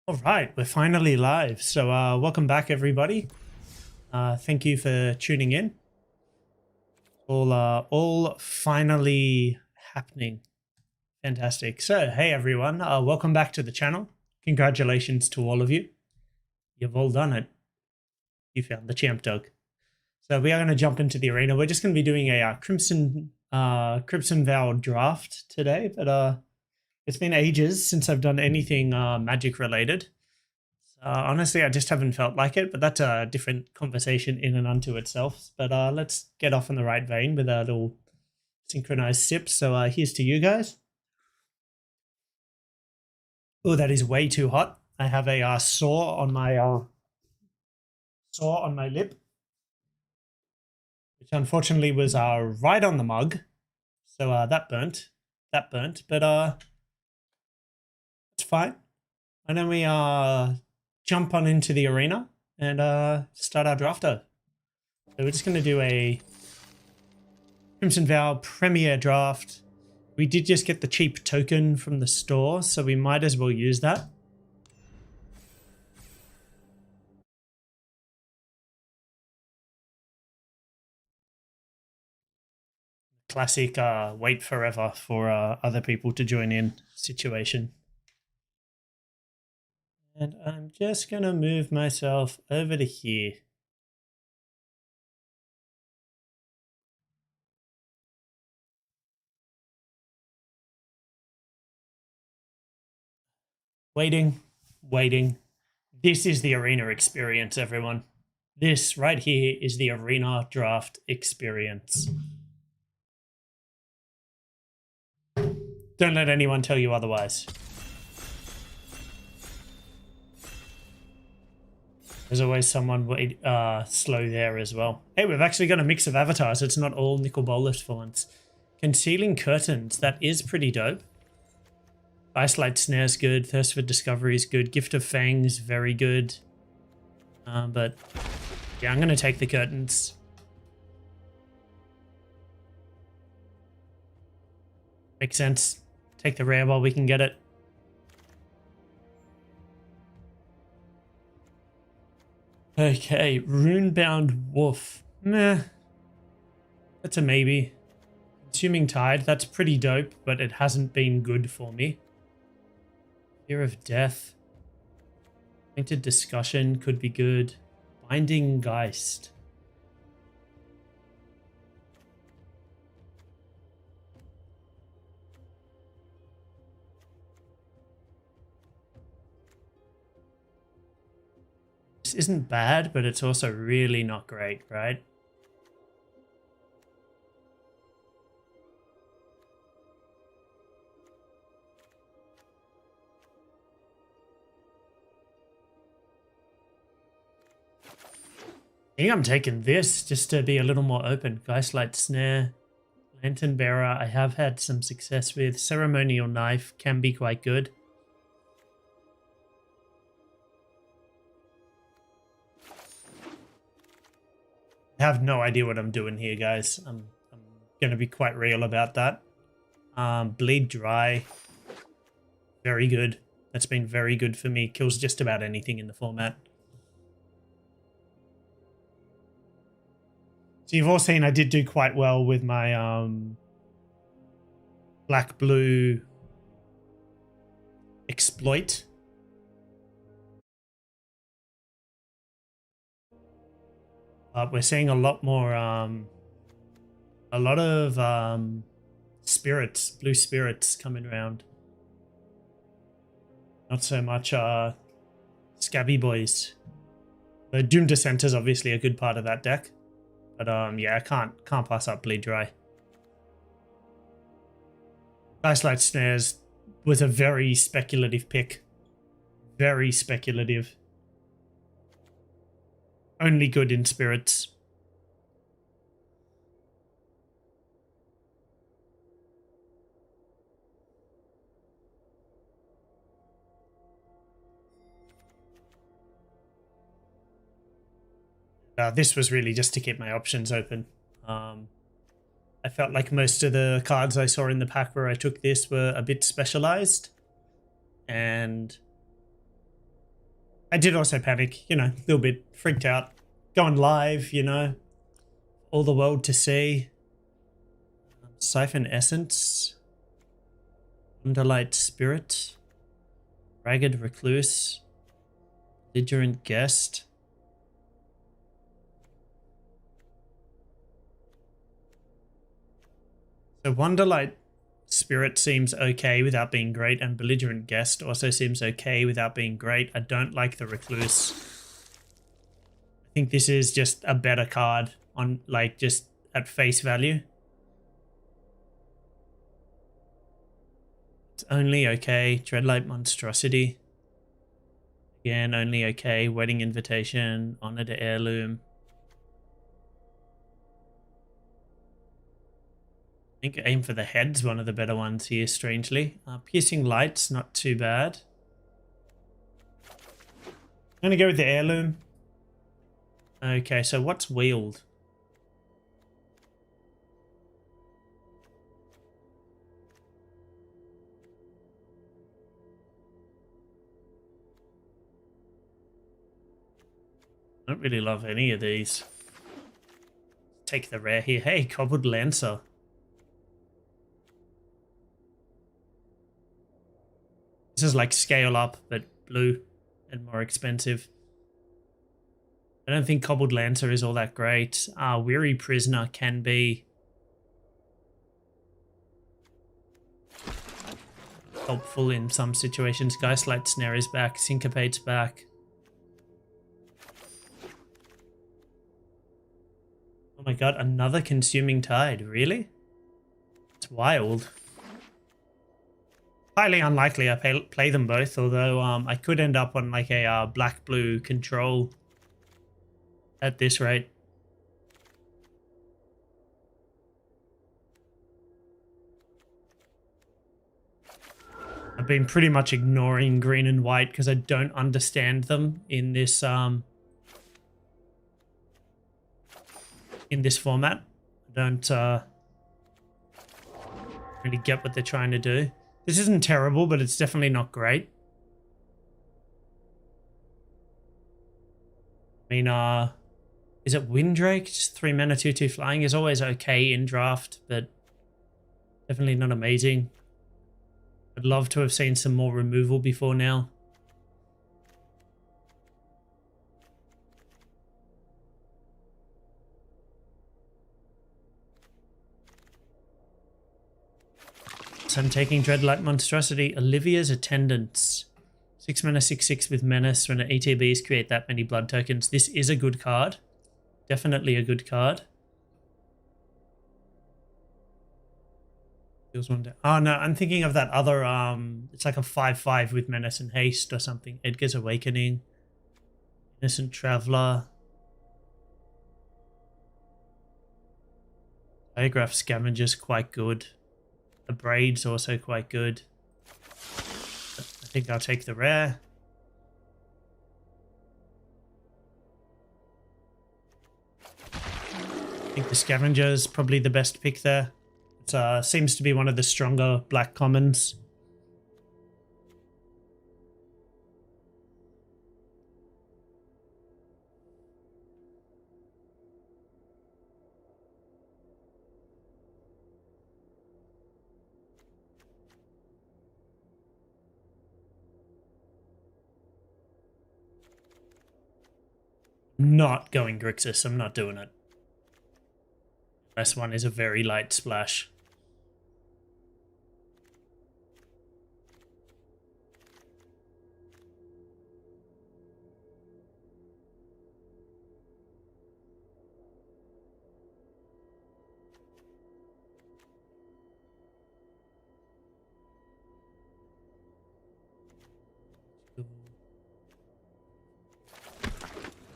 All right, we're finally live. So welcome back, everybody. Thank you for tuning in. All finally happening. Fantastic. So, hey everyone, welcome back to the channel. Congratulations to all of you. You've all done it. You found the champ dog. So we are going to jump into the arena. We're just going to be doing a Crimson Vow draft today, but it's been ages since I've done anything magic related. Honestly, I just haven't felt like it, but that's a different conversation in and unto itself. But let's get off in the right vein with our little synchronized sips. So here's to you guys. Oh, that is way too hot. I have a sore on my lip, which unfortunately was right on the mug. So that burnt. But it's fine. And then we jump on into the arena and start our drafter. So we're just going to do a Crimson Vow Premier Draft. We did just get the cheap token from the store, so we might as well use that. Classic wait forever for other people to join in situation. And I'm just going to move myself over to here. Waiting. This is the arena experience, everyone. This right here is the arena draft experience. Don't let anyone tell you otherwise. There's always someone slow there as well. Hey, we've actually got a mix of avatars. It's not all Nicol Bolas for once. Concealing Curtains. That is pretty dope. Icelight Snare's good. Thirst for Discovery is good. Gift of Fangs, very good. But yeah, I'm going to take the Curtains. Makes sense. Take the rare while we can get it. Okay, Runebound Wolf. Meh. That's a maybe. Consuming Tide, that's pretty dope, but it hasn't been good for me. Fear of Death. Painted Discussion could be good. Binding Geist. This isn't bad, but it's also really not great, right? I think I'm taking this just to be a little more open. Geistlight Snare, Lantern Bearer, I have had some success with. Ceremonial Knife can be quite good. I have no idea what I'm doing here, guys. I'm going to be quite real about that. Bleed Dry, very good. That's been very good for me. Kills just about anything in the format. So you've all seen I did do quite well with my black-blue exploit. We're seeing a lot more, a lot of spirits, blue spirits coming around. Not so much Scabby Boys. The Doom Descent is obviously a good part of that deck. But yeah, I can't pass up Bleed Dry. Icelight Snares was a very speculative pick. Very speculative. Only good in spirits. This was really just to keep my options open. I felt like most of the cards I saw in the pack where I took this were a bit specialized. And I did also panic, you know, a little bit freaked out. Going live, you know, all the world to see. Siphon Essence. Underlight Spirit. Ragged Recluse. Belligerent Guest. So Wonderlight Spirit seems okay without being great, and Belligerent Guest also seems okay without being great. I don't like the Recluse. I think this is just a better card on, like, just at face value. It's only okay. Dreadlight Monstrosity. Again, only okay. Wedding Invitation. Honor to Heirloom. I think Aim for the Head's one of the better ones here, strangely. Piercing Light's not too bad. I'm going to go with the Heirloom. Okay, so what's Wield? I don't really love any of these. Take the rare here. Hey, Cobbled Lancer. This is like scale up, but blue and more expensive. I don't think Cobbled Lancer is all that great. Weary Prisoner can be helpful in some situations. Geistlight Snare is back. Syncopate's back. Oh my god, another Consuming Tide. Really? It's wild. Highly unlikely I play them both, although I could end up on like a black-blue control at this rate. I've been pretty much ignoring green and white because I don't understand them in this format. I don't really get what they're trying to do. This isn't terrible, but it's definitely not great. I mean, is it Windrake? Just 3 mana, 2/2 flying is always okay in draft, but definitely not amazing. I'd love to have seen some more removal before now. So I'm taking Dreadlight Monstrosity. Olivia's Attendants. 6 mana, 6/6 with Menace. When ETBs create that many blood tokens. This is a good card. Definitely a good card. Oh no, I'm thinking of that other, it's like a 5/5 with Menace and Haste or something. Edgar's Awakening. Innocent Traveler. Diagraph Scavenger's quite good. The Braid's also quite good. I think I'll take the rare. I think the Scavenger's probably the best pick there. It seems to be one of the stronger black commons. Not going Grixis, I'm not doing it. This one is a very light splash.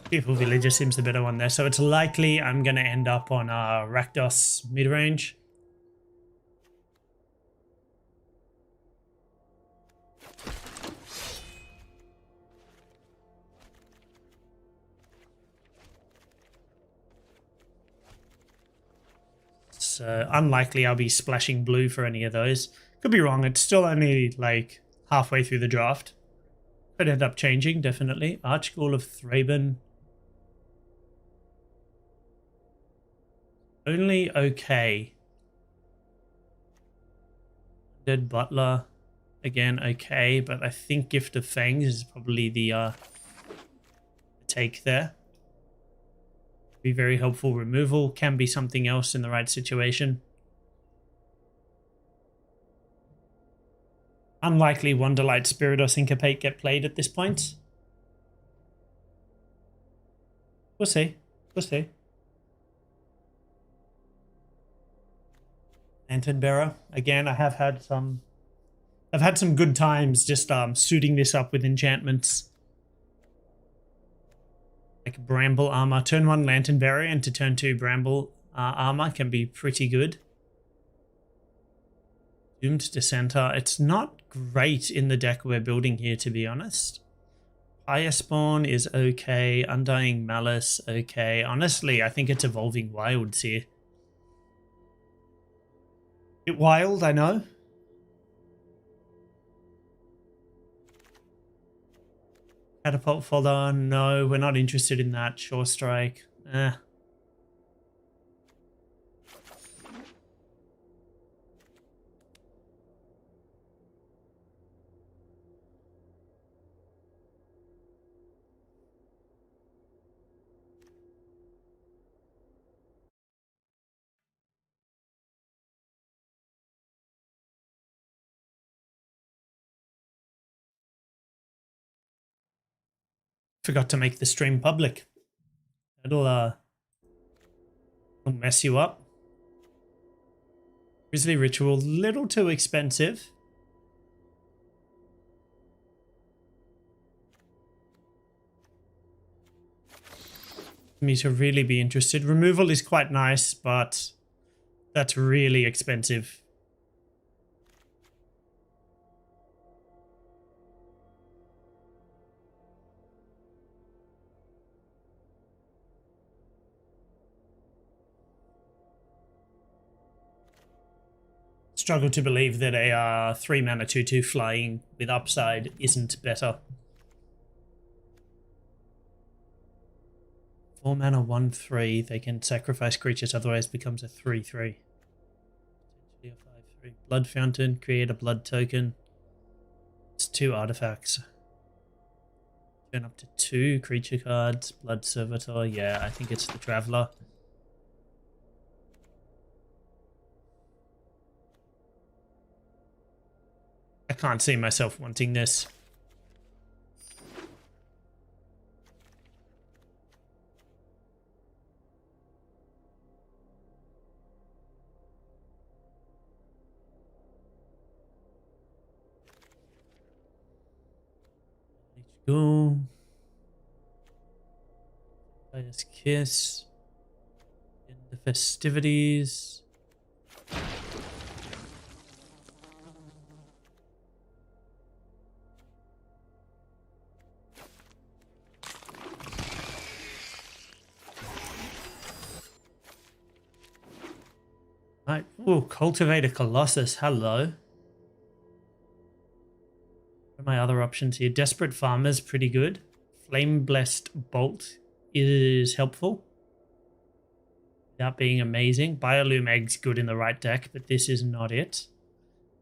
People Villager seems the better one there, so it's likely I'm going to end up on Rakdos mid-range. So unlikely I'll be splashing blue for any of those. Could be wrong, it's still only like halfway through the draft. Could end up changing, definitely. Archghoul of Thraben. Only okay. Dead Butler. Again, okay, but I think Gift of Fangs is probably the take there. Be very helpful. Removal can be something else in the right situation. Unlikely Wonderlight, Spirit, or Syncopate get played at this point. We'll see. We'll see. Lantern Bearer. Again, I've had some good times just suiting this up with enchantments. Like Bramble Armor. Turn 1 Lantern Bearer into turn 2 Bramble Armor can be pretty good. Doomed Dissenter. It's not great in the deck we're building here, to be honest. Fire Spawn is okay. Undying Malice, okay. Honestly, I think it's Evolving Wilds here. Bit wild, I know. Catapult Fodder, no, we're not interested in that. Shore Strike, eh. Forgot to make the stream public. It'll mess you up. Grizzly Ritual, little too expensive. For me to really be interested. Removal is quite nice, but that's really expensive. Struggle to believe that a 3 mana 2/2 flying with upside isn't better. 4 mana 1/3. They can sacrifice creatures, otherwise becomes a 3/3. Potentially a 5/3. Blood Fountain, create a blood token. It's 2 artifacts. Turn up to 2 creature cards. Blood Servitor. Yeah, I think it's the Traveler. I can't see myself wanting this. Go. Let's kiss. In the festivities. Right. Oh, Cultivate a Colossus. Hello. What are my other options here? Desperate Farmer's pretty good. Flame Blessed Bolt is helpful without being amazing. Biolume Egg's good in the right deck, but this is not it.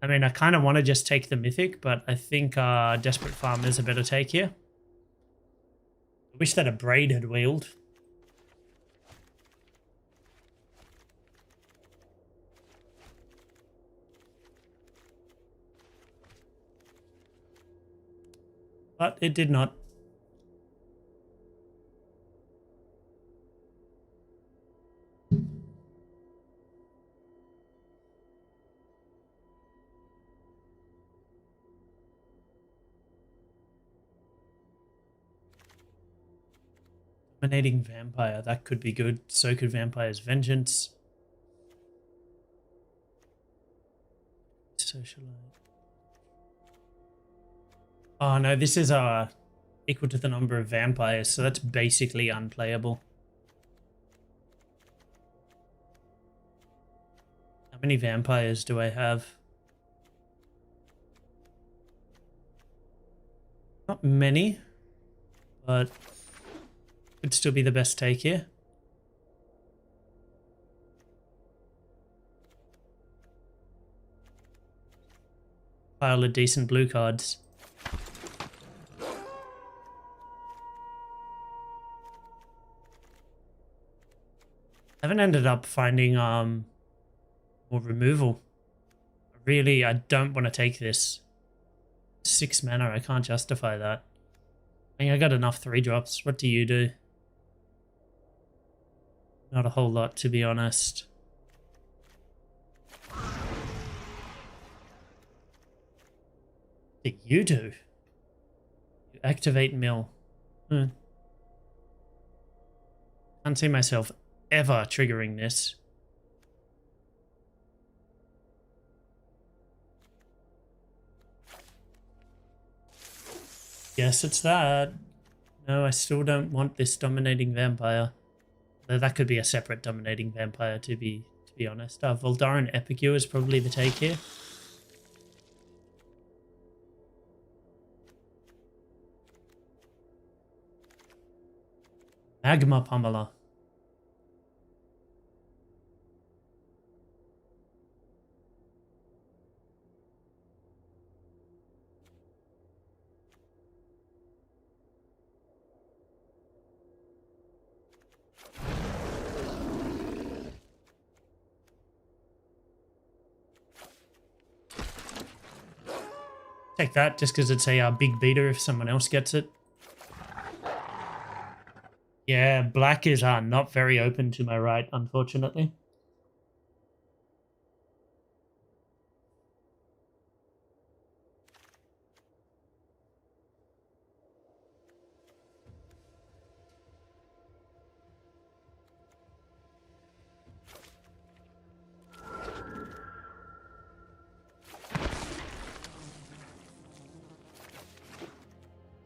I mean, I kind of want to just take the Mythic, but I think Desperate Farmer's a better take here. I wish that a Braid had wheeled. But it did not. Dominating Vampire, that could be good. So could Vampire's Vengeance. Socialite. Oh no, this is equal to the number of vampires, so that's basically unplayable. How many vampires do I have? Not many, but could still be the best take here. Pile of decent blue cards. Haven't ended up finding more removal. Really, I don't want to take this. 6 mana, I can't justify that. I think I got enough 3-drops. What do you do? Not a whole lot, to be honest. What do you do? You activate mill. Can't see myself ever triggering this. Guess it's that. No, I still don't want this dominating vampire. Though that could be a separate dominating vampire, to be honest. Voldaren Epicure is probably the take here. Magma Pummeler. Take that, just because it's a big beater if someone else gets it. Yeah, black is not very open to my right, unfortunately.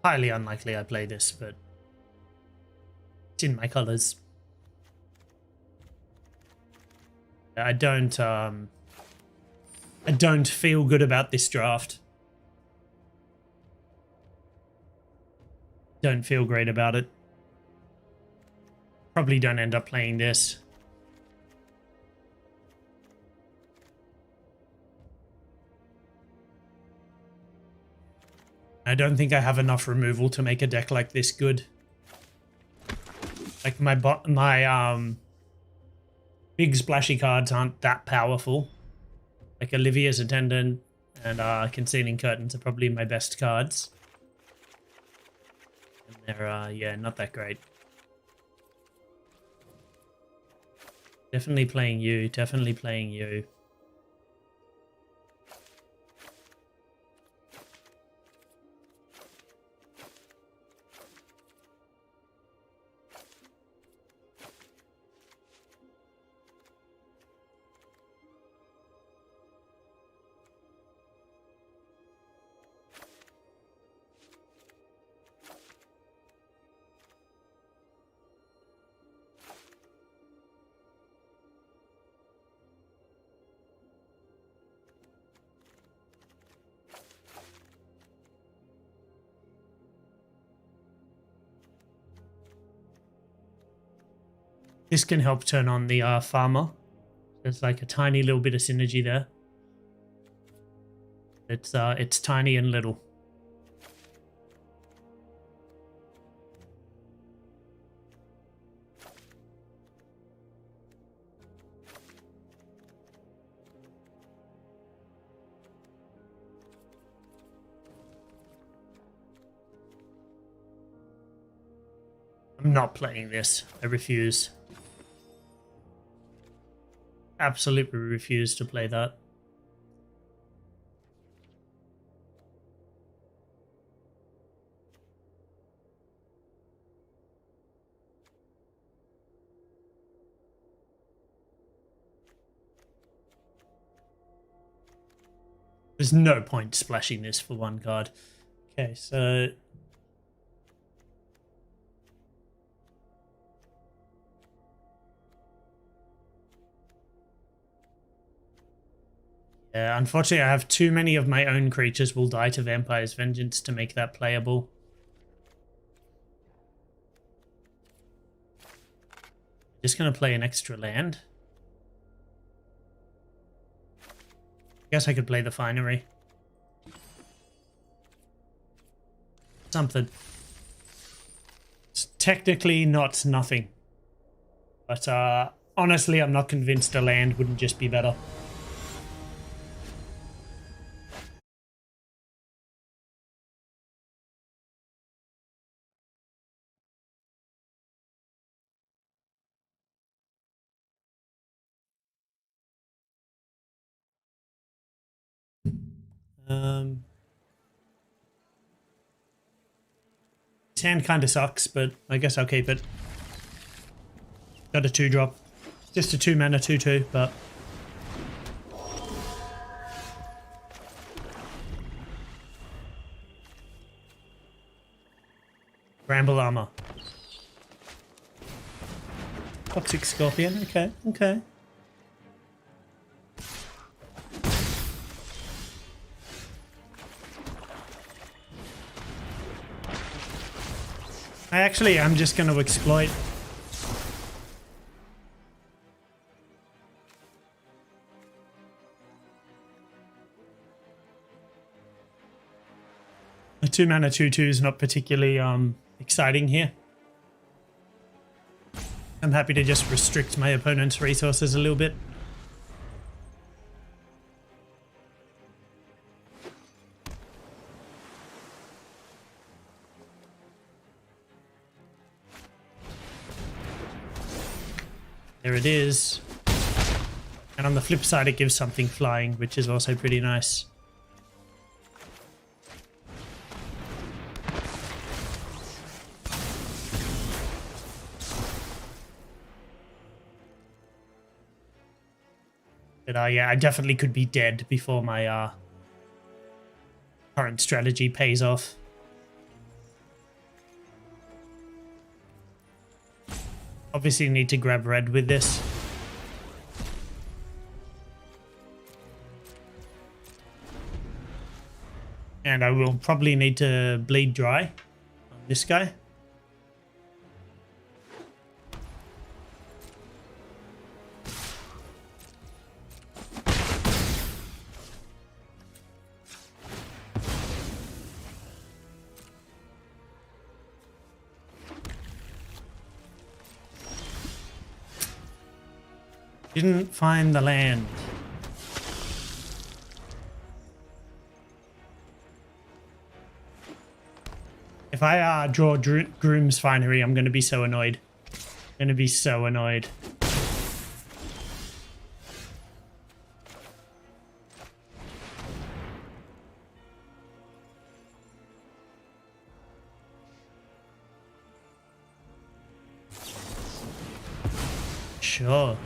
Highly unlikely I play this, but it's in my colors. I don't feel good about this draft. Don't feel great about it. Probably don't end up playing this. I don't think I have enough removal to make a deck like this good. Like my big splashy cards aren't that powerful. Like Olivia's Attendant and Concealing Curtains are probably my best cards. And they're yeah, not that great. Definitely playing you, definitely playing you. This can help turn on the farmer. There's like a tiny little bit of synergy there. It's tiny and little. I'm not playing this. I refuse. Absolutely refuse to play that. There's no point splashing this for one card. Okay, so Yeah, unfortunately, I have too many of my own creatures will die to Vampire's Vengeance to make that playable. Just gonna play an extra land. Guess I could play the Finery. Something. It's technically not nothing. But honestly, I'm not convinced a land wouldn't just be better. Hand kind of sucks, but I guess I'll keep it. Got a 2-drop. Just a 2-mana 2/2, but... Bramble Armor. Toxic Scorpion, okay, okay. I'm just going to exploit. A 2-mana 2/2 is not particularly exciting here. I'm happy to just restrict my opponent's resources a little bit. There it is. And on the flip side, it gives something flying, which is also pretty nice. But yeah, I definitely could be dead before my current strategy pays off. Obviously need to grab red with this. And I will probably need to bleed dry on this guy. Didn't find the land. If I draw Groom's Finery, I'm going to be so annoyed. I'm going to be so annoyed. Sure.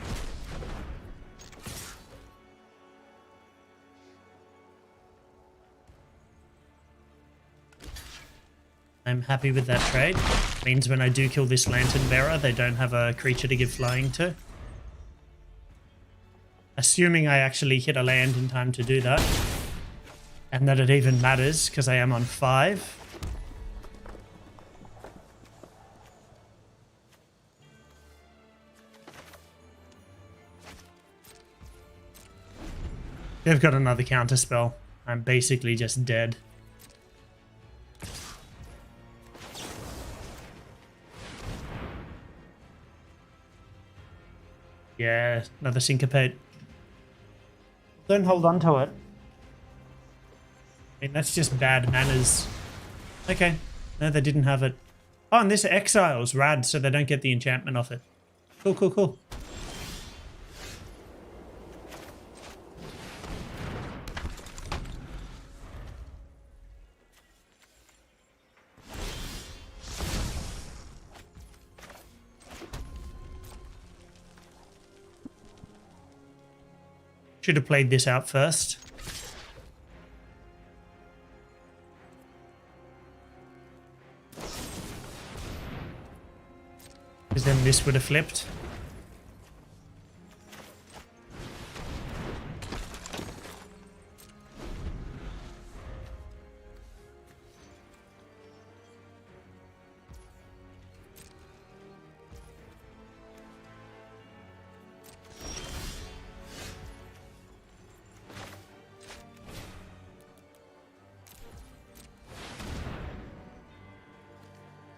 I'm happy with that trade. Means when I do kill this Lantern Bearer, they don't have a creature to give flying to. Assuming I actually hit a land in time to do that. And that it even matters, because I am on 5. They've got another counter spell. I'm basically just dead. Yeah, another Syncopate. Don't hold on to it. I mean, that's just bad manners. Okay. No, they didn't have it. Oh, and this Exile's rad, so they don't get the enchantment off it. Cool, cool, cool. Should have played this out first. Because then this would have flipped.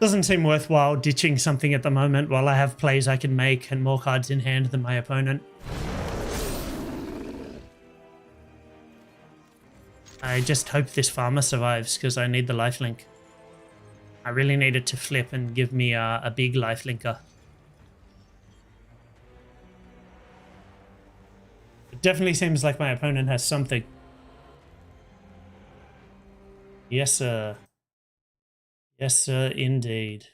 Doesn't seem worthwhile ditching something at the moment while I have plays I can make and more cards in hand than my opponent. I just hope this farmer survives because I need the lifelink. I really need it to flip and give me a big lifelinker. It definitely seems like my opponent has something. Yes, sir. Yes, sir, indeed.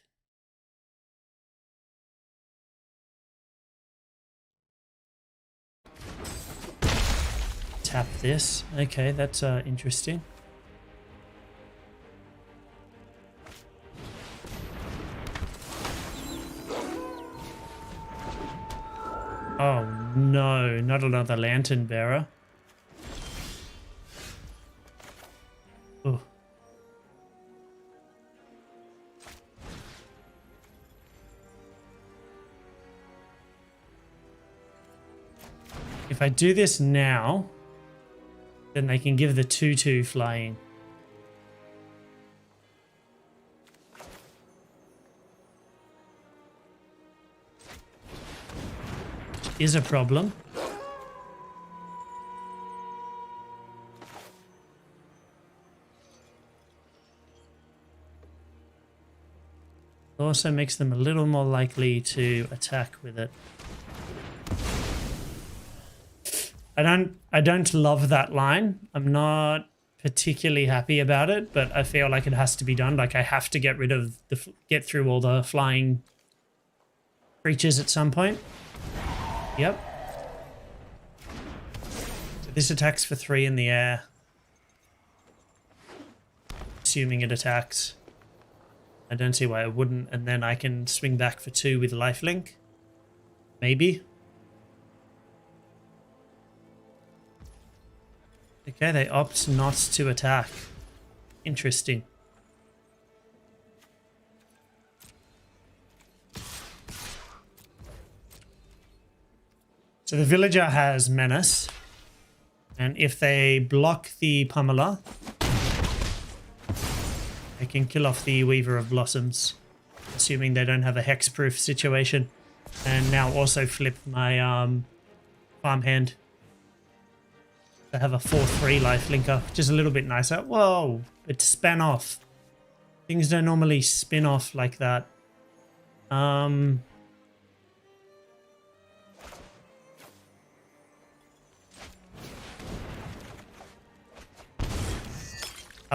Tap this. Okay, that's interesting. Oh no, not another lantern bearer. Oh. If I do this now, then they can give the 2/2 flying. Which is a problem. It also makes them a little more likely to attack with it. I don't love that line. I'm not particularly happy about it, but I feel like it has to be done. Like I have to get rid of get through all the flying creatures at some point. Yep. So this attacks for 3 in the air. Assuming it attacks. I don't see why it wouldn't, and then I can swing back for 2 with lifelink. Maybe. Okay, they opt not to attack. Interesting. So the villager has menace, and if they block the pummeler, they can kill off the Weaver of Blossoms, assuming they don't have a hexproof situation, and now also flip my farmhand. I have a 4/3 lifelinker, which is a little bit nicer. Whoa, it span off. Things don't normally spin off like that. I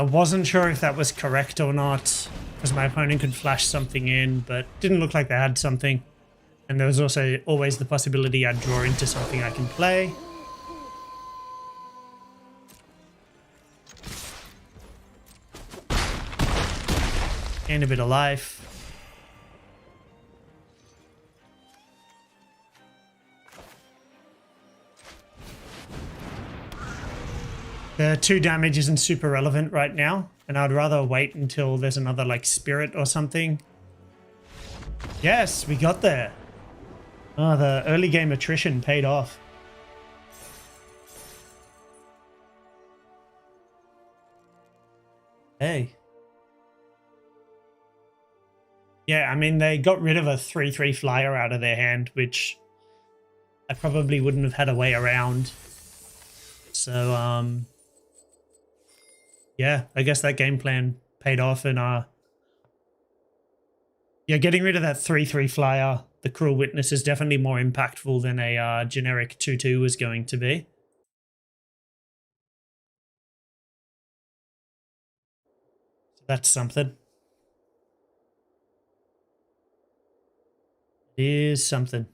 wasn't sure if that was correct or not, because my opponent could flash something in, but didn't look like they had something. And there was also always the possibility I'd draw into something I can play. And a bit of life. The 2 damage isn't super relevant right now, and I'd rather wait until there's another like spirit or something. Yes, we got there. Oh, the early game attrition paid off. Hey. Yeah, I mean, they got rid of a 3/3 flyer out of their hand, which I probably wouldn't have had a way around. So, yeah, I guess that game plan paid off, and yeah, getting rid of that 3/3 flyer, the Cruel Witness, is definitely more impactful than a generic 2/2 was going to be. So that's something. It is something.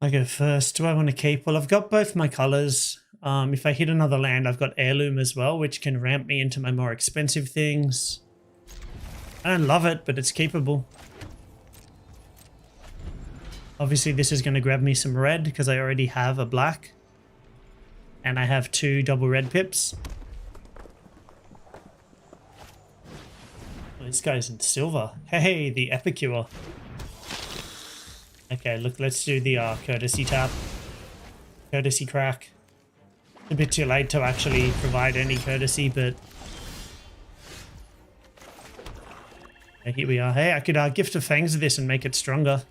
I go first. Do I want to keep? Well, I've got both my colors. If I hit another land, I've got Heirloom as well, which can ramp me into my more expensive things. I don't love it, but it's keepable. Obviously, this is going to grab me some red because I already have a black. And I have 2 double red pips. this guy's in silver. Hey, the Epicure. Okay, look, let's do the courtesy tap. Courtesy crack. A bit too late to actually provide any courtesy, but... yeah, here we are. Hey, I could Gift of Fangs of this and make it stronger.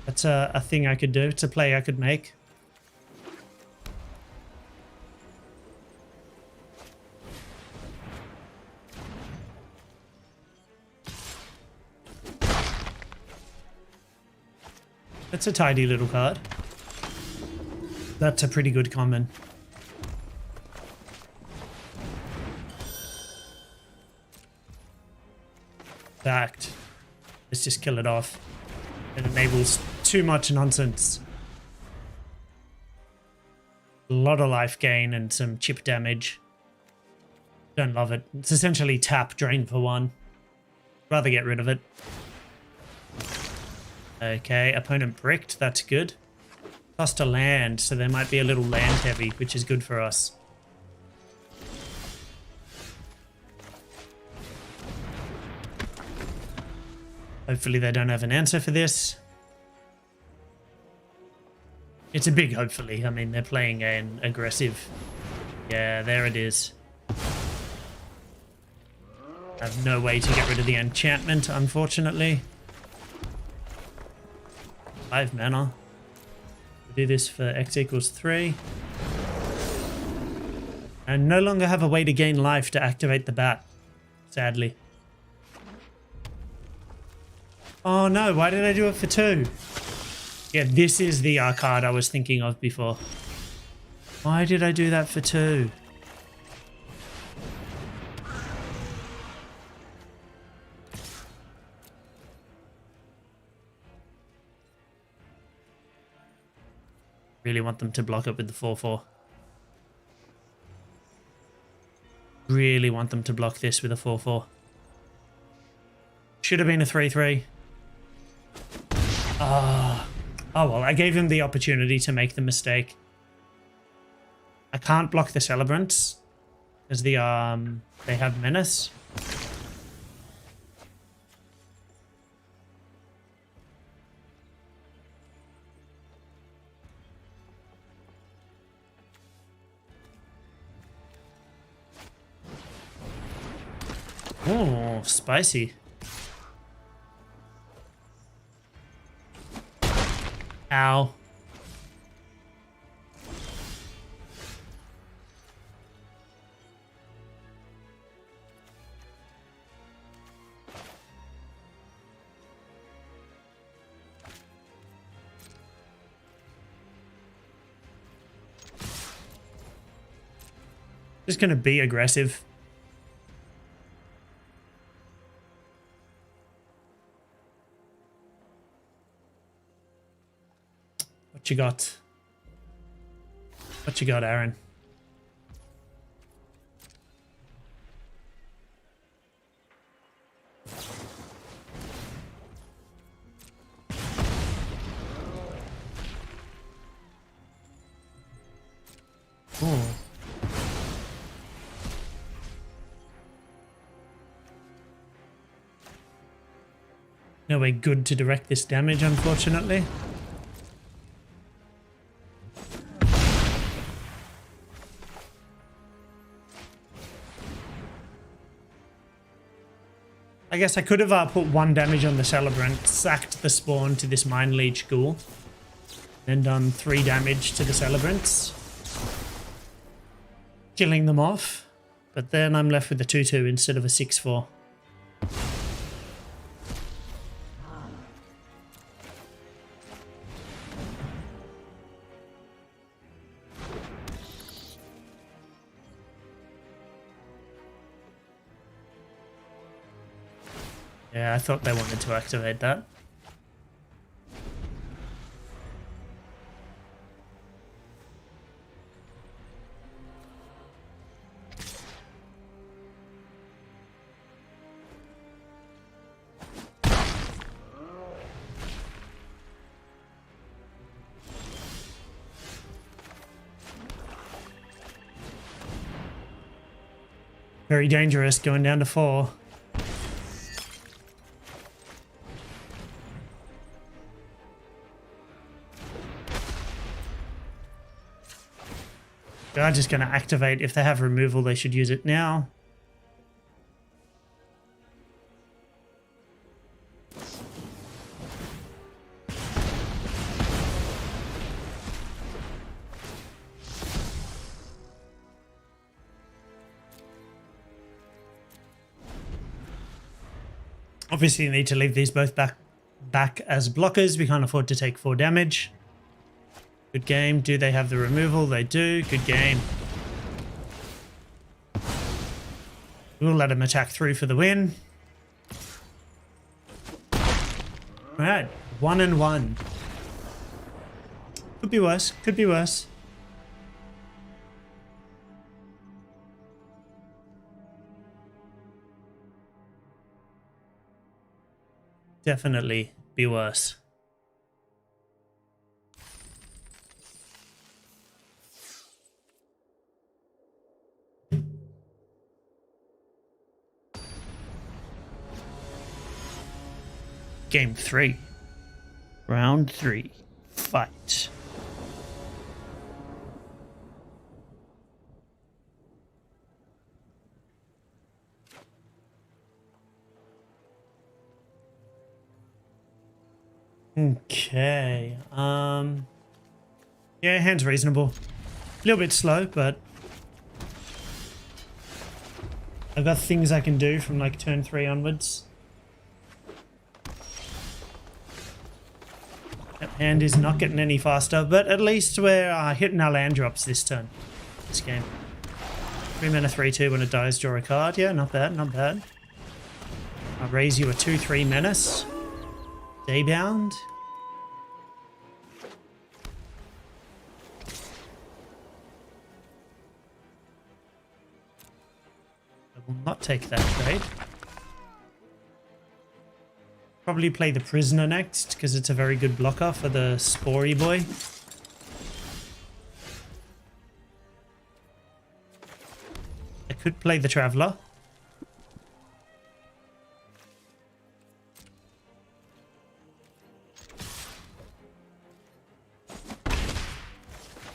That's a thing I could do. It's a play I could make. That's a tidy little card. That's a pretty good common. Fact. Let's just kill it off. It enables too much nonsense. A lot of life gain and some chip damage. Don't love it. It's essentially tap, drain for 1. Rather get rid of it. Okay, opponent bricked. That's good. Cost a land, so there might be a little land heavy, which is good for us. Hopefully they don't have an answer for this. It's a big hopefully. I mean, they're playing an aggressive... yeah, there it is. I have no way to get rid of the enchantment, unfortunately. 5 mana. We'll do this for X equals 3. And no longer have a way to gain life to activate the bat, sadly. Oh no, why did I do it for 2? Yeah, this is the card I was thinking of before. Why did I do that for 2? Really want them to block it with the 4/4. Really want them to block this with a 4/4. Should have been a 3/3. Oh well, I gave him the opportunity to make the mistake. I can't block the Celebrants because they have Menace. Oh, spicy. Ow. Just gonna be aggressive. What you got? What you got, Aaron? Oh. No way good to direct this damage, unfortunately. I guess I could have put 1 damage on the Celebrant, sacked the spawn to this Mind Leech Ghoul, then done 3 damage to the Celebrants, killing them off. But then I'm left with a 2/2 instead of a 6/4. Yeah, I thought they wanted to activate that. Very dangerous, going down to 4. They are just going to activate. If they have removal, they should use it now. Obviously, you need to leave these both back as blockers. We can't afford to take 4 damage. Good game. Do they have the removal? They do. Good game. We'll let them attack through for the win. Alright, 1-1. Could be worse. Could be worse. Definitely be worse. Game 3. Round 3. Fight. Okay. Yeah, hand's reasonable. A little bit slow, but I've got things I can do from like turn 3 onwards. That hand is not getting any faster, but at least we're hitting our land drops this turn. This game. 3 mana 3/2 when it dies, draw a card. Yeah, not bad, not bad. I'll raise you a 2/3 menace. Daybound. I will not take that trade. Probably play the Prisoner next, because it's a very good blocker for the Spory boy. I could play the Traveler.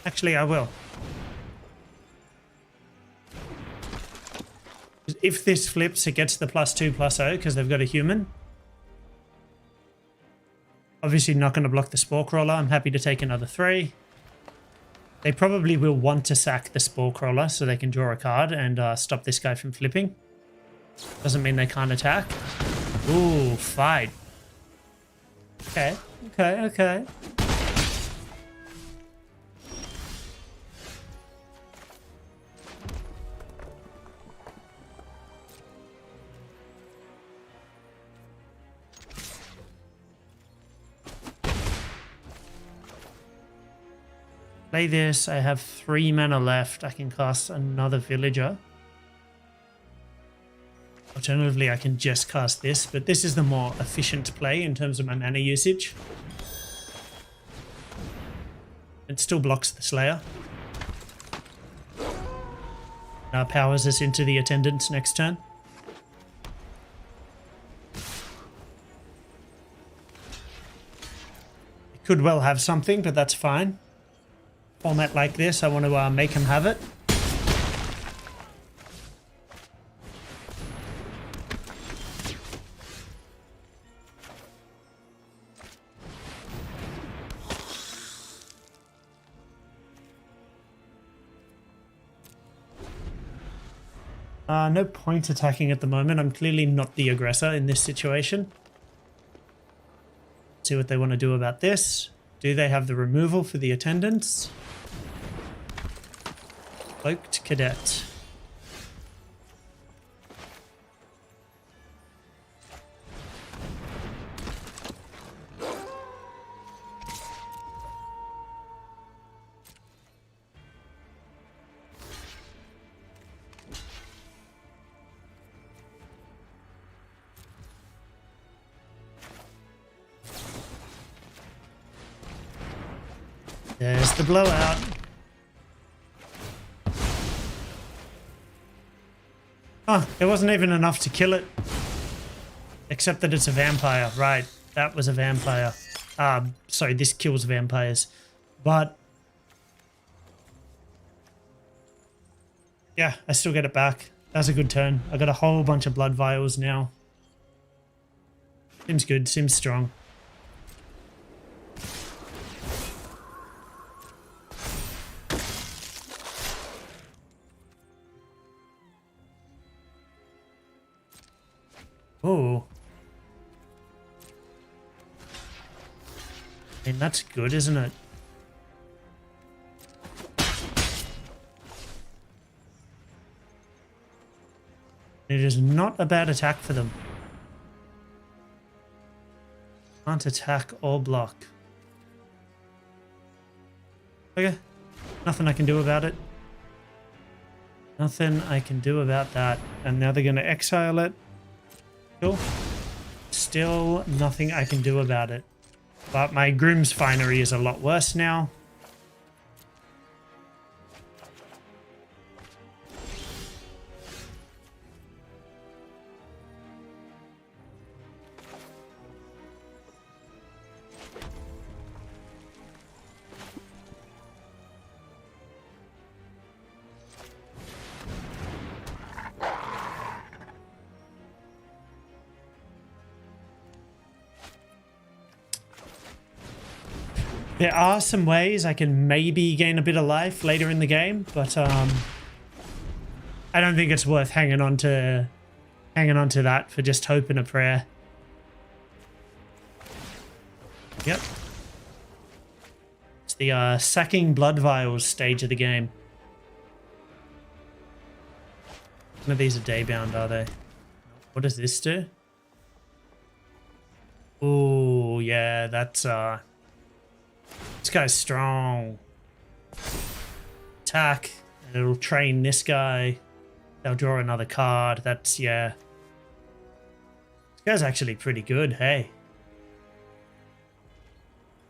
Actually, I will. If this flips, it gets the +2/+0 because they've got a human. Obviously not going to block the Spore Crawler. I'm happy to take another 3. They probably will want to sack the Spore Crawler so they can draw a card and stop this guy from flipping. Doesn't mean they can't attack. Ooh, fight. Okay, okay, okay. Play this. I have 3 mana left. I can cast another Villager. Alternatively, I can just cast this, but this is the more efficient play in terms of my mana usage. It still blocks the Slayer. Now powers us into the Attendants next turn. It could well have something, but that's fine. Format like this, I want to make him have it. No point attacking at the moment. I'm clearly not the aggressor in this situation. See what they want to do about this. Do they have the removal for the Attendants? Cloaked Cadet. There's the blowout. Oh, it wasn't even enough to kill it. Except that it's a vampire. Right, that was a vampire. Sorry, this kills vampires. But Yeah, I still get it back. That was a good turn. I got a whole bunch of blood vials now. Seems good, seems strong. Oh. I mean, that's good, isn't it? It is not a bad attack for them. Can't attack or block. Okay. Nothing I can do about it. Nothing I can do about that. And now they're going to exile it. Cool. Still nothing I can do about it. But my Groom's Finery is a lot worse now. There are some ways I can maybe gain a bit of life later in the game, but I don't think it's worth hanging on to that for just hope and a prayer. Yep. It's the sacking blood vials stage of the game. None of these are day bound, are they? What does this do? Oh yeah, that's this guy's strong. Attack, and it'll train this guy. They'll draw another card. That's, yeah. This guy's actually pretty good, hey.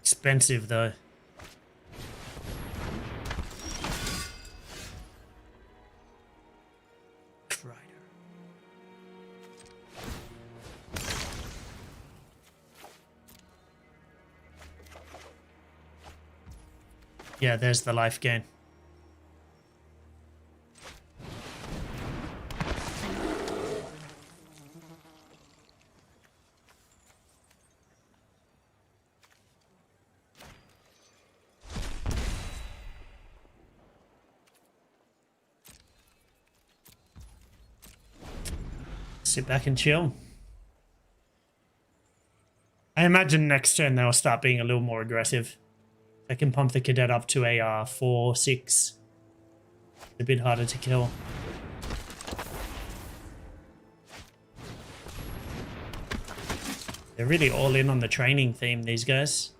Expensive, though. Yeah, there's the life gain. Sit back and chill. I imagine next turn they'll start being a little more aggressive. I can pump the cadet up to a 4, 6. A bit harder to kill. They're really all in on the training theme, these guys.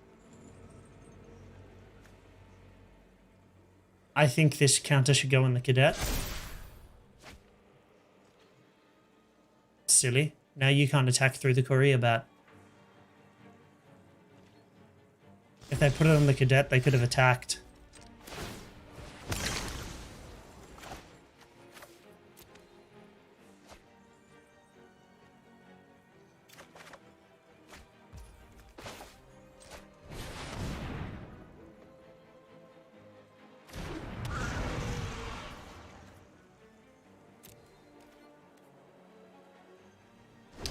I think this counter should go on the cadet. Silly. Now you can't attack through the courier bat. If they put it on the cadet, they could have attacked.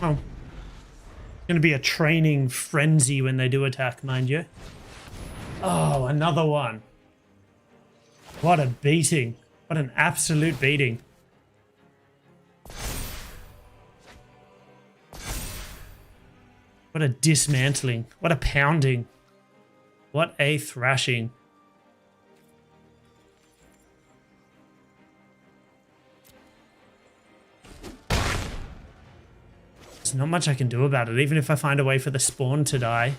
Oh. It's going to be a training frenzy when they do attack, mind you. Oh, another one. What a beating. What an absolute beating. What a dismantling. What a pounding. What a thrashing. There's not much I can do about it, even if I find a way for the spawn to die.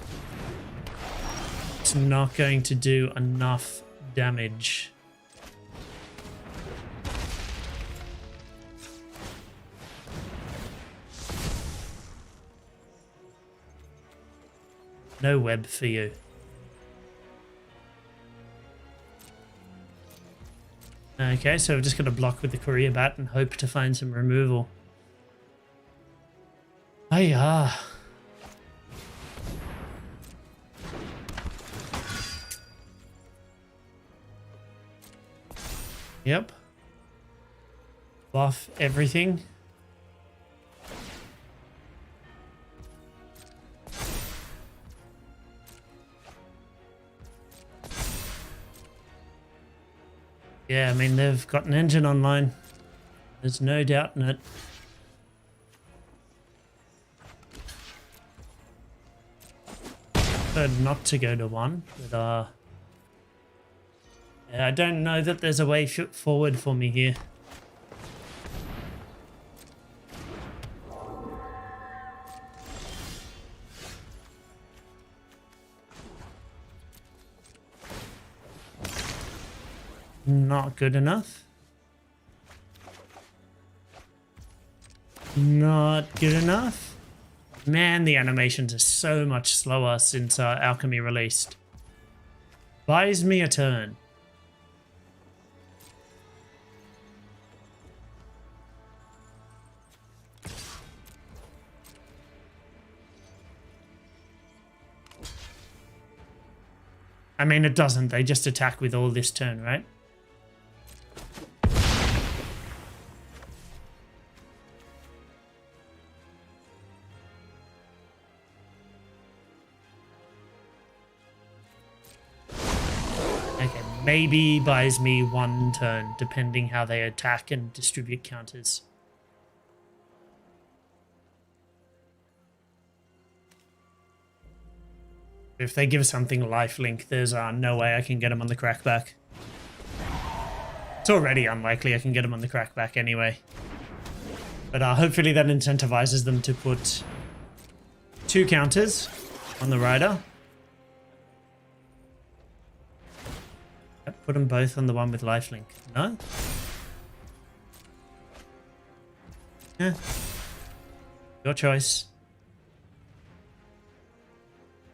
It's not going to do enough damage. No web for you. Okay, so we're just going to block with the courier bat and hope to find some removal. Hiya. Yep. buff everything. Yeah, I mean, they've got an engine online. There's no doubt in it. Preferred not to go to 1, but yeah, I don't know that there's a way forward for me here. Not good enough. Not good enough. Man, the animations are so much slower since Alchemy released. Buys me a turn. I mean, it doesn't. They just attack with all this turn, right? Okay, maybe buys me 1 turn, depending how they attack and distribute counters. If they give something lifelink, there's no way I can get them on the crackback. It's already unlikely I can get them on the crackback anyway. But hopefully that incentivizes them to put 2 counters on the rider. Yep, put them both on the one with lifelink. No? Yeah. Your choice.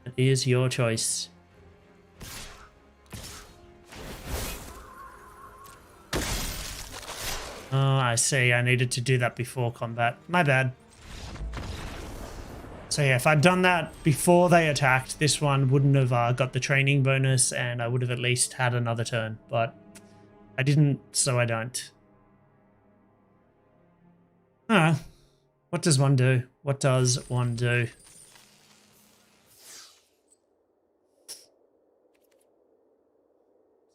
It is your choice. Oh, I see. I needed to do that before combat. My bad. So yeah, if I'd done that before they attacked, this one wouldn't have got the training bonus and I would have at least had another turn. But I didn't, so I don't. What does one do? What does one do?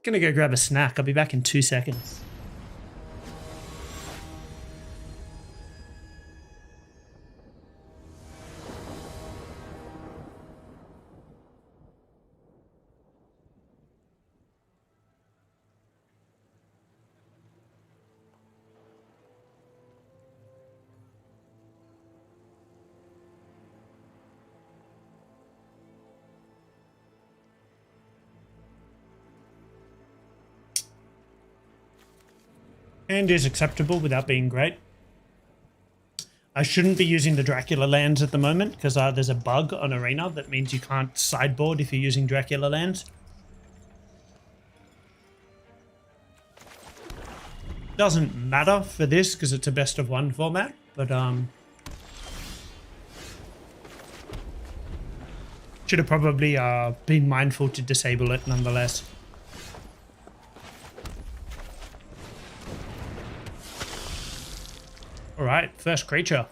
Gonna go grab a snack. I'll be back in 2 seconds. And is acceptable without being great. I shouldn't be using the Dracula lands at the moment because there's a bug on Arena that means you can't sideboard if you're using Dracula lands. Doesn't matter for this because it's a best of 1 format, but should have probably been mindful to disable it nonetheless. All right, first creature.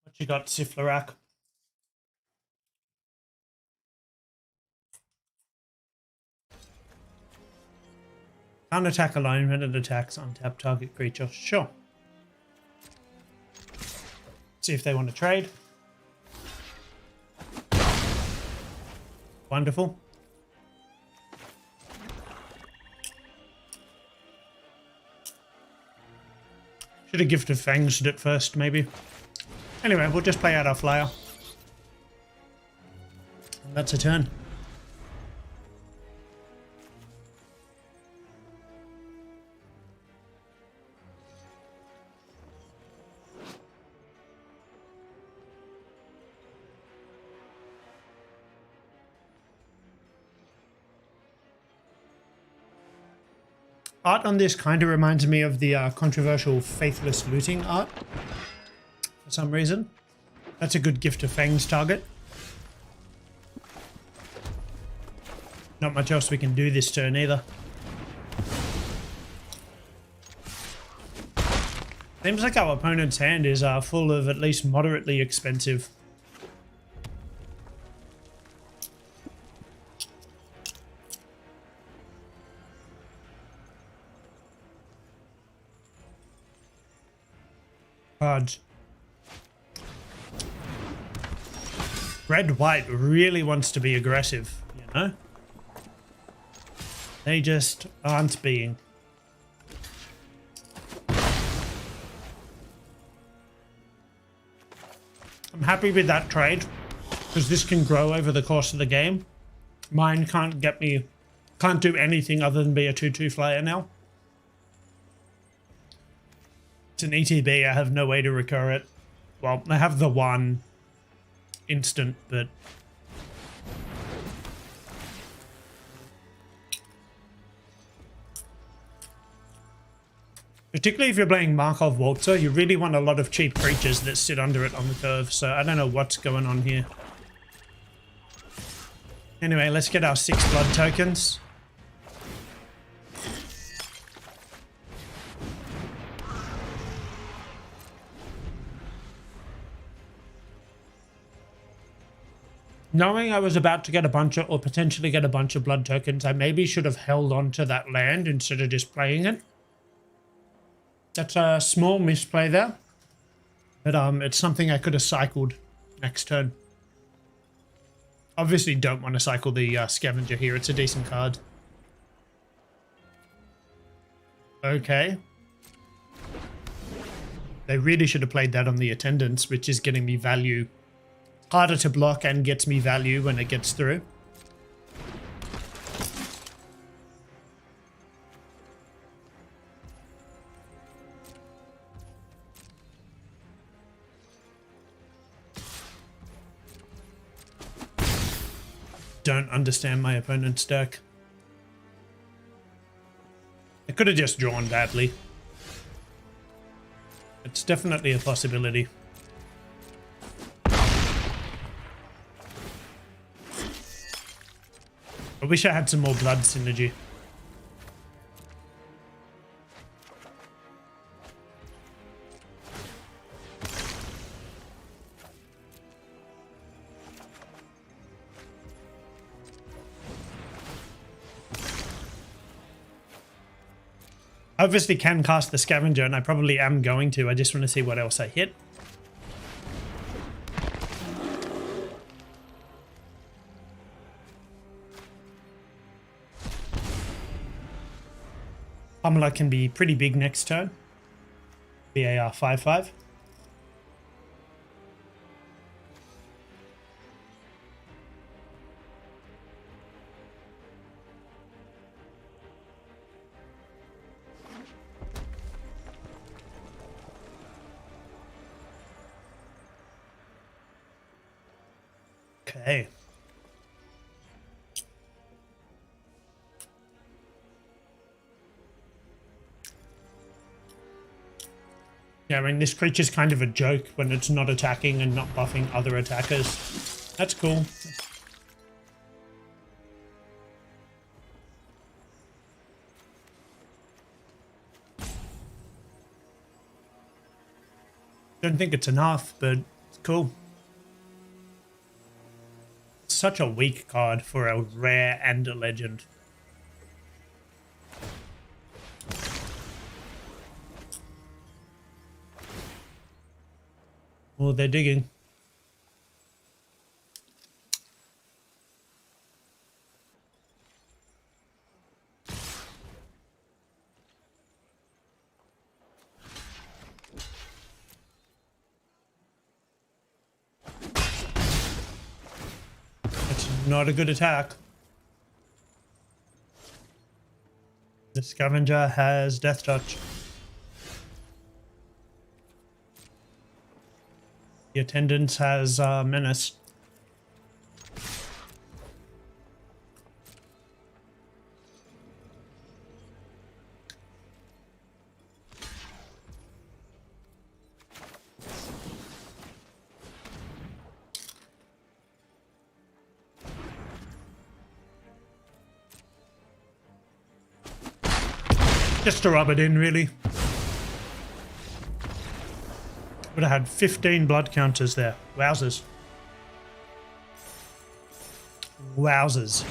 What you got, Siflarak? Can't attack alone when it attacks untapped target creature. Sure. See if they want to trade. Wonderful. Should have gifted Fangs it first, maybe. Anyway, we'll just play out our flyer. And that's a turn. Art on this kind of reminds me of the controversial Faithless Looting art, for some reason. That's a good Gift of Fangs target. Not much else we can do this turn either. Seems like our opponent's hand is full of at least moderately expensive. Cards. Red-white really wants to be aggressive, you know? They just aren't being. I'm happy with that trade, because this can grow over the course of the game. Mine can't do anything other than be a 2/2 flyer now. It's an ETB, I have no way to recur it. Well, I have the one instant, but particularly if you're playing Markov Waltzer, you really want a lot of cheap creatures that sit under it on the curve, so I don't know what's going on here. Anyway, let's get our 6 blood tokens. Knowing I was about to get a bunch of, or potentially get a bunch of blood tokens, I maybe should have held on to that land instead of just playing it. That's a small misplay there, but it's something I could have cycled next turn. Obviously don't want to cycle the scavenger here, it's a decent card. Okay. They really should have played that on the attendance, which is getting me value. Harder to block and gets me value when it gets through. Don't understand my opponent's deck. I could have just drawn badly. It's definitely a possibility. I wish I had some more blood synergy. I obviously can cast the scavenger, and I probably am going to. I just want to see what else I hit. Pummeler can be pretty big next turn. VAR 5/5. Okay. Yeah, I mean, this creature's kind of a joke when it's not attacking and not buffing other attackers. That's cool. Don't think it's enough, but it's cool. Such a weak card for a rare and a legend. Oh, they're digging. That's not a good attack. The scavenger has Death Touch. The attendance has Menace. Just to rub it in, really. Would have had 15 blood counters there. Wowzers. Wowzers.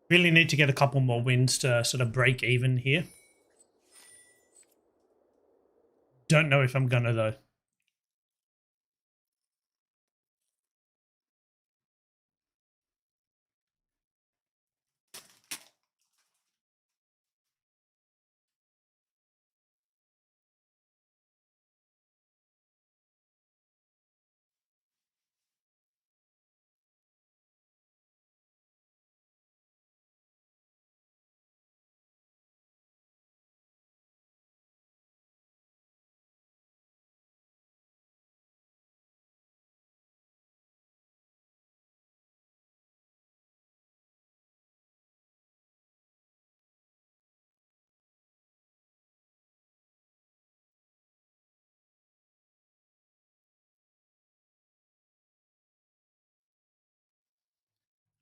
Really need to get a couple more wins to sort of break even here. Don't know if I'm gonna though.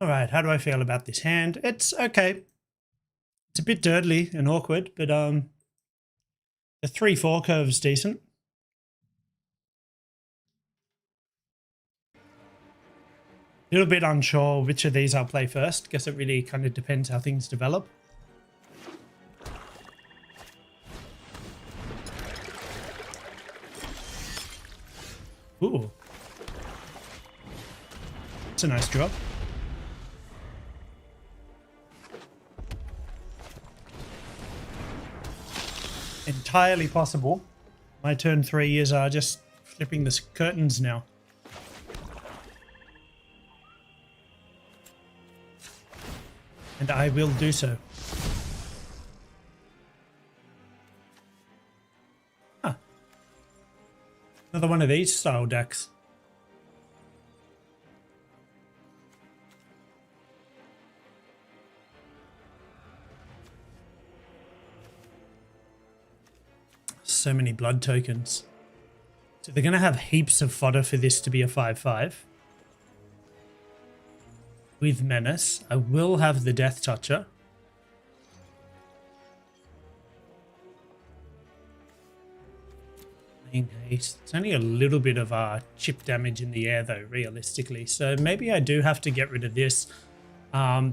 All right, how do I feel about this hand? It's okay. It's a bit dirtly and awkward, but the 3-4 curve's decent. A little bit unsure which of these I'll play first. Guess it really kind of depends how things develop. Ooh. It's a nice drop. Entirely possible. My turn 3 is just flipping the curtains now. And I will do so. Huh. Another one of these style decks. So many blood tokens. So they're going to have heaps of fodder for this to be a 5-5. With Menace. I will have the Death Toucher. It's only a little bit of chip damage in the air though, realistically. So maybe I do have to get rid of this.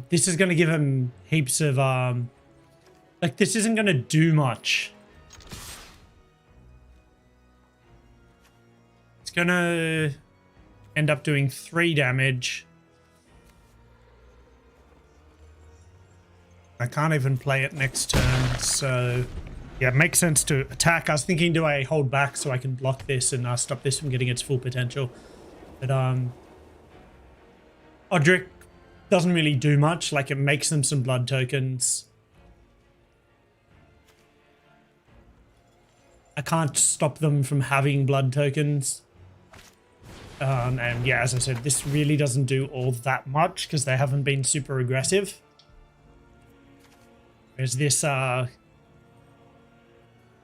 This is going to give him heaps of... like, this isn't going to do much. It's going to end up doing 3 damage. I can't even play it next turn, so yeah, it makes sense to attack. I was thinking, do I hold back so I can block this and stop this from getting its full potential? But Odric doesn't really do much. Like, it makes them some blood tokens. I can't stop them from having blood tokens. And yeah, as I said, this really doesn't do all that much because they haven't been super aggressive. Whereas this, they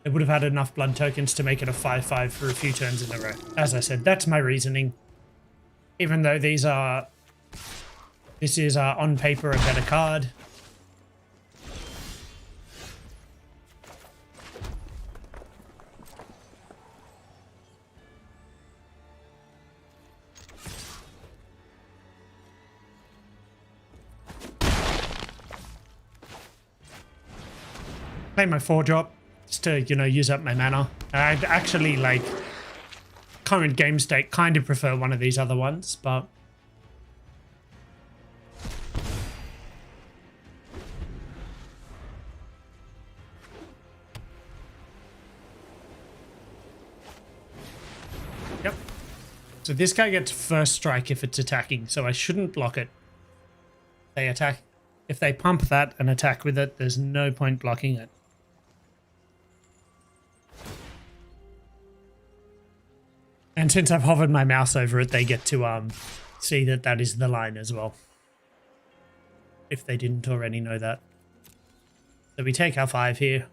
would have had enough blood tokens to make it a 5-5 for a few turns in a row. As I said, that's my reasoning. Even though these are... this is on paper a better card. Play my 4-drop just to, you know, use up my mana. I'd actually, like, current game state, kind of prefer one of these other ones, but... Yep. So this guy gets first strike if it's attacking, so I shouldn't block it. They attack. If they pump that and attack with it, there's no point blocking it. And since I've hovered my mouse over it, they get to see that that is the line as well. If they didn't already know that. So we take our 5 here.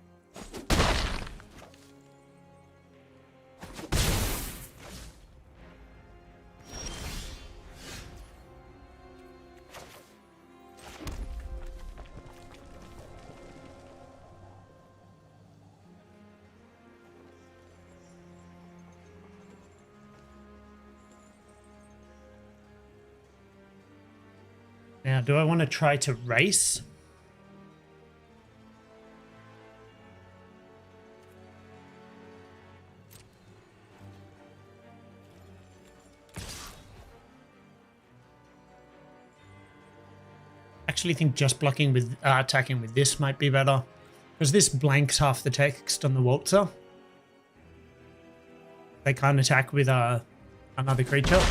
Now, do I want to try to race? Actually think just blocking with attacking with this might be better, because this blanks half the text on the waltzer. They can't attack with another creature.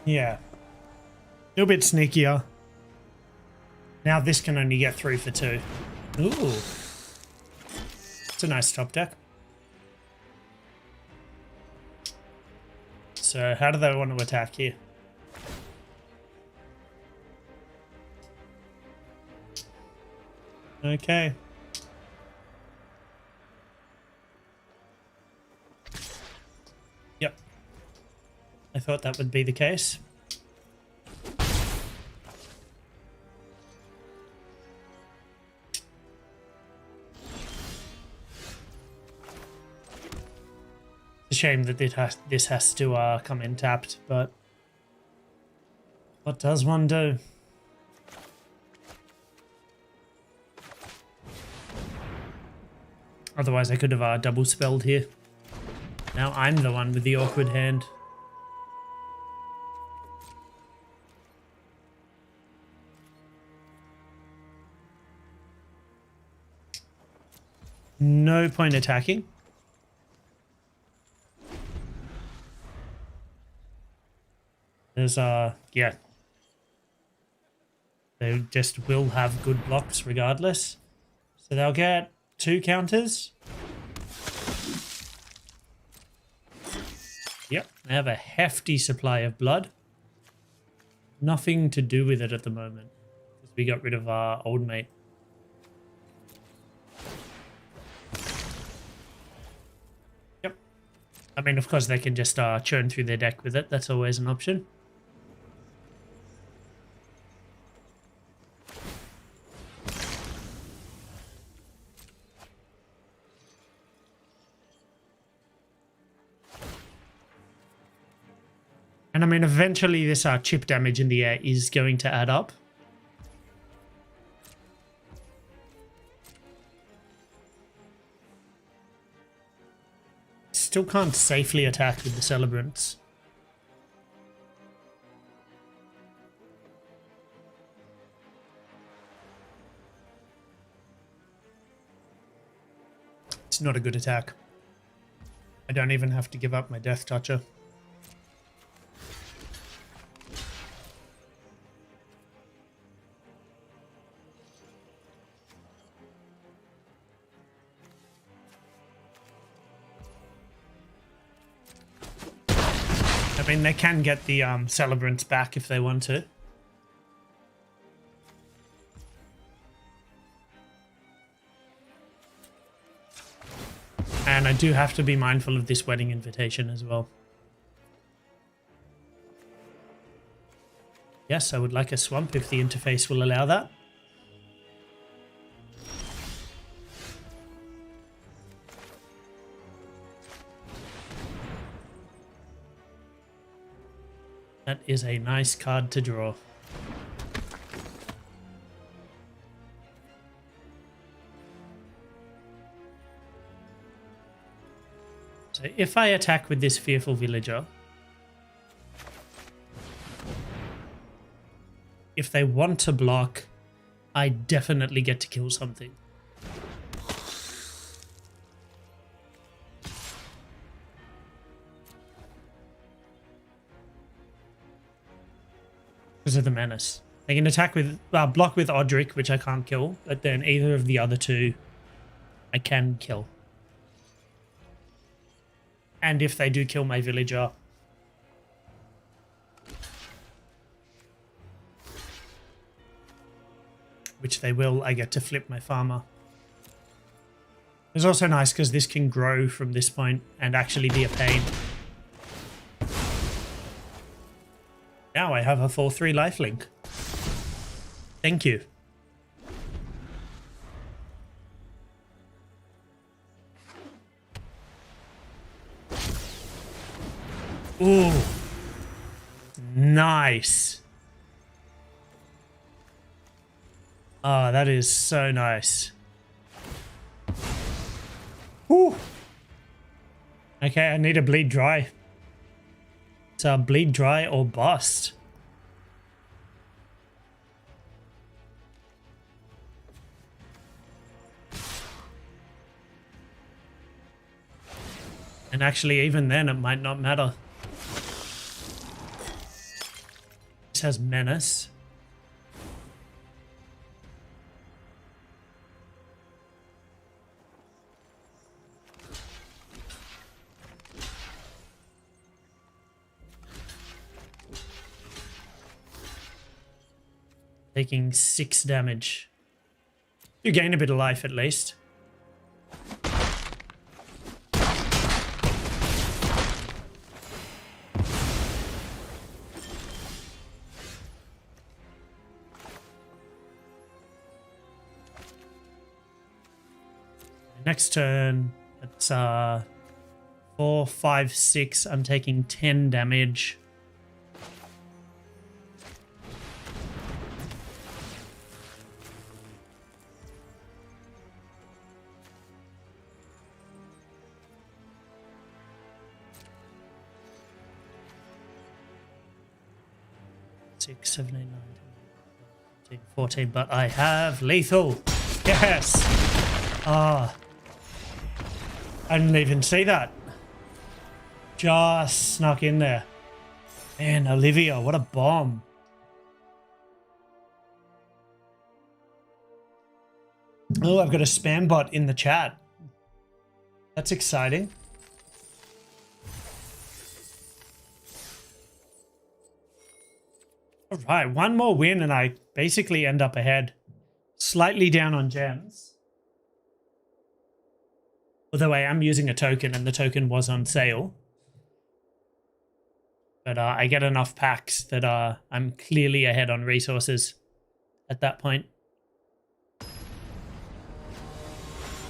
Yeah. A little bit sneakier. Now this can only get 3 for 2. Ooh. It's a nice top deck. So how do they want to attack here? Okay. Yep. I thought that would be the case. It's a shame that this has to come in tapped, but what does one do? Otherwise I could have double spelled here. Now I'm the one with the awkward hand. No point attacking. There's yeah. They just will have good blocks regardless. So they'll get 2 counters. Yep, they have a hefty supply of blood. Nothing to do with it at the moment, because we got rid of our old mate. Yep. I mean, of course, they can just churn through their deck with it. That's always an option. And I mean, eventually this chip damage in the air is going to add up. Still can't safely attack with the Celebrants. It's not a good attack. I don't even have to give up my Death Toucher. I mean, they can get the Celebrants back if they want to. And I do have to be mindful of this Wedding Invitation as well. Yes, I would like a swamp if the interface will allow that. That is a nice card to draw. So if I attack with this Fearful Villager, if they want to block, I definitely get to kill something. Because of the menace. They can attack with, block with Odric, which I can't kill, but then either of the other two I can kill. And if they do kill my villager, which they will, I get to flip my farmer. It's also nice because this can grow from this point and actually be a pain. Now I have a 4/3 lifelink. Thank you. Ooh. Nice. Oh, that is so nice. Whew. Okay, I need a bleed dry. It's a bleed dry or bust. And actually, even then, it might not matter. This has menace. Taking 6 damage. You gain a bit of life at least. Next turn, it's 4, 5, 6. I'm taking 10 damage. Six, 7, 8, 9, 10, 14, but I have lethal. Yes. Ah. I didn't even see that. Just snuck in there. Man, Olivia, what a bomb. Oh, I've got a spam bot in the chat. That's exciting. All right, one more win and I basically end up ahead. Slightly down on gems. Although I am using a token and the token was on sale. But I get enough packs that I'm clearly ahead on resources at that point.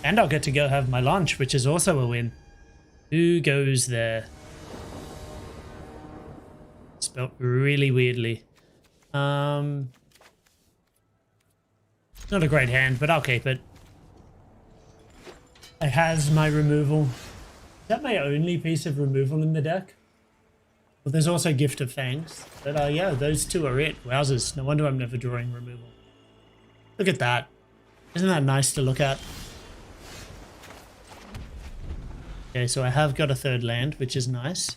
And I'll get to go have my lunch, which is also a win. Who goes there? Spelled really weirdly. Not a great hand, but I'll keep it. It has my removal. Is that my only piece of removal in the deck? Well, there's also Gift of Fangs. But yeah, those two are it. Wowzers. No wonder I'm never drawing removal. Look at that. Isn't that nice to look at? Okay, so I have got a third land, which is nice.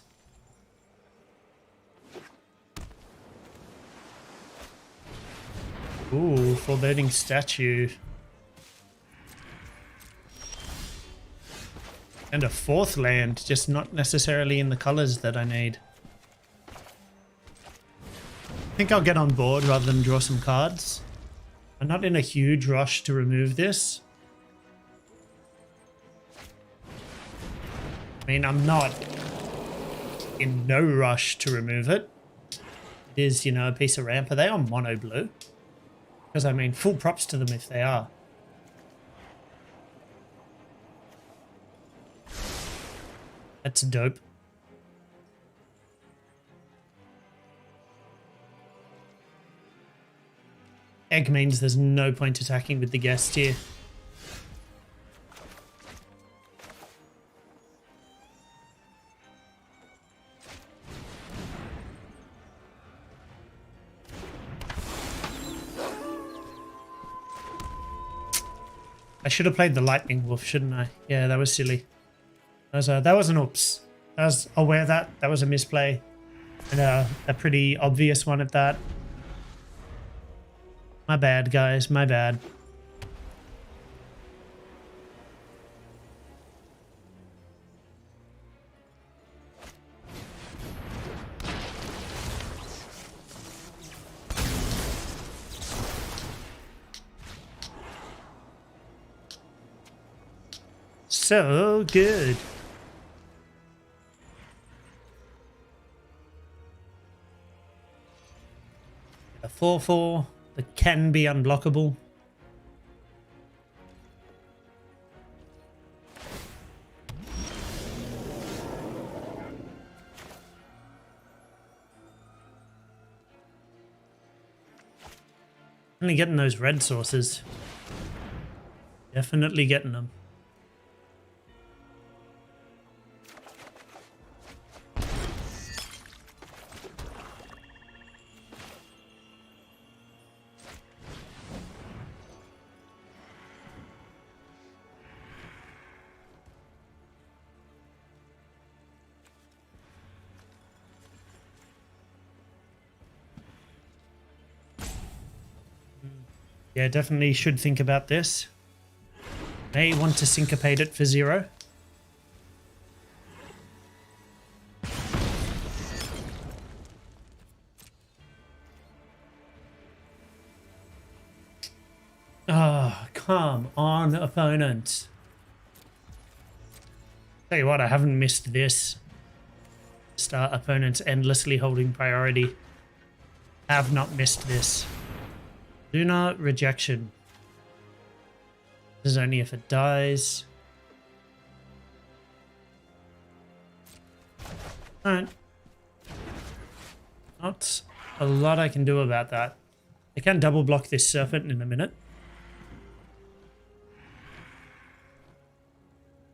Ooh, Foreboding Statue. And a fourth land, just not necessarily in the colors that I need. I think I'll get on board rather than draw some cards. I'm not in a huge rush to remove this. I mean, I'm not in no rush to remove it. It is, you know, a piece of ramp. Are they on mono blue? Because, I mean, full props to them if they are. That's dope. Egg means there's no point attacking with the guest here. I should have played the Lightning Wolf, shouldn't I? Yeah, that was silly. That was an oops. I was aware that was a misplay. And a pretty obvious one at that. My bad, guys. My bad. So good. A 4/4 that can be unblockable. Only getting those red sources. Definitely getting them. Yeah, definitely should think about this. May want to syncopate it for 0. Oh, come on, opponent. Tell you what, I haven't missed this. Start opponents endlessly holding priority. Have not missed this. Do not rejection. This is only if it dies. Alright. Not a lot I can do about that. I can double block this serpent in a minute.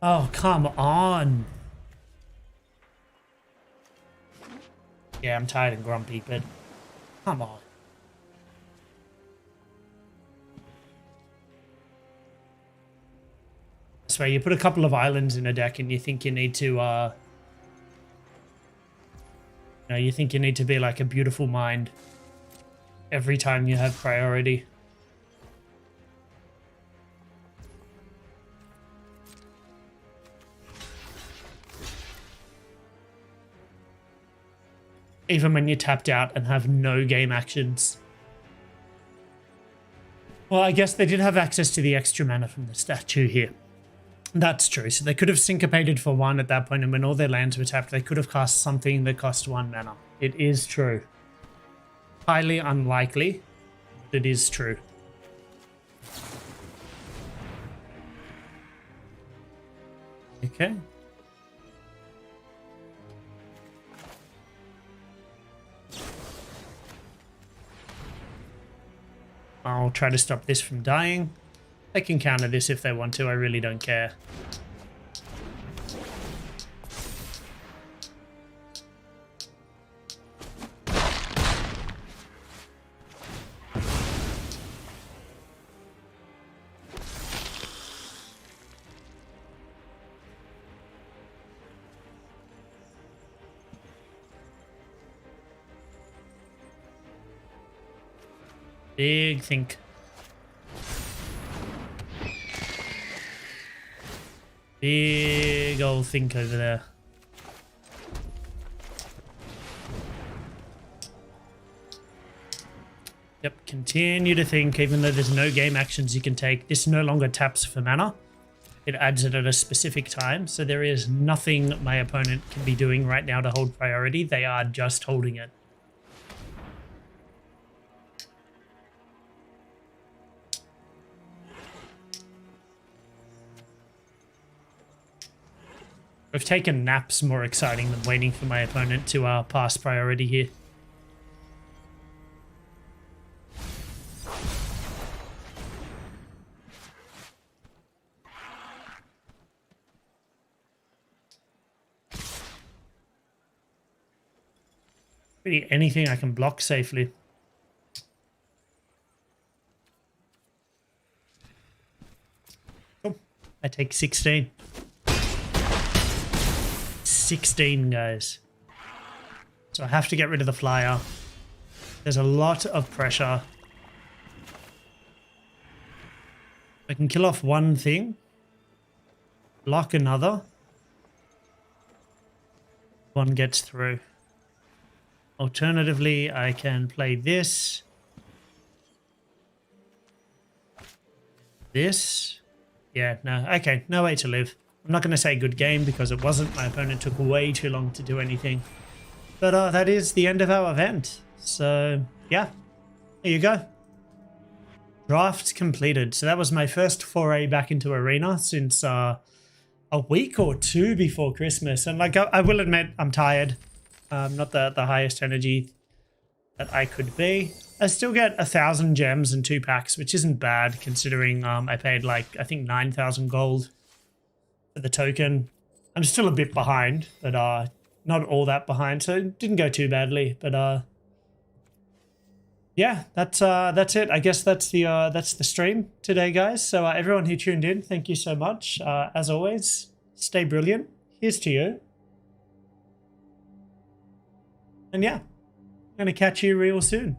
Oh, come on. Yeah, I'm tired and grumpy, but come on. This way, you put a couple of islands in a deck and you think you need to, you think you need to be like a beautiful mind every time you have priority. Even when you're tapped out and have no game actions. Well, I guess they did have access to the extra mana from the statue here. That's true. So they could have syncopated for 1 at that point, and when all their lands were tapped, they could have cast something that cost 1 mana. It is true. Highly unlikely, but it is true. Okay. I'll try to stop this from dying. They can counter this if they want to, I really don't care. Big think. Big old think over there. Yep, continue to think, even though there's no game actions you can take. This no longer taps for mana. It adds it at a specific time, so there is nothing my opponent can be doing right now to hold priority. They are just holding it. I've taken naps more exciting than waiting for my opponent to pass priority here. Really anything I can block safely. I take 16. 16, guys. So I have to get rid of the flyer. There's a lot of pressure. I can kill off one thing. Block another. One gets through. Alternatively, I can play this. This. Yeah, no. Okay, no way to live. I'm not going to say good game because it wasn't. My opponent took way too long to do anything. But that is the end of our event. So, yeah. There you go. Draft completed. So that was my first foray back into Arena since a week or two before Christmas. And like I will admit, I'm tired. Not the highest energy that I could be. I still get 1,000 gems and 2 packs, which isn't bad considering I paid like, I think 9,000 gold for the token. I'm still a bit behind, but not all that behind, so it didn't go too badly. But yeah, that's it. I guess that's the stream today, guys. So everyone who tuned in, thank you so much. As always, stay brilliant. Here's to you. And yeah, I'm gonna catch you real soon.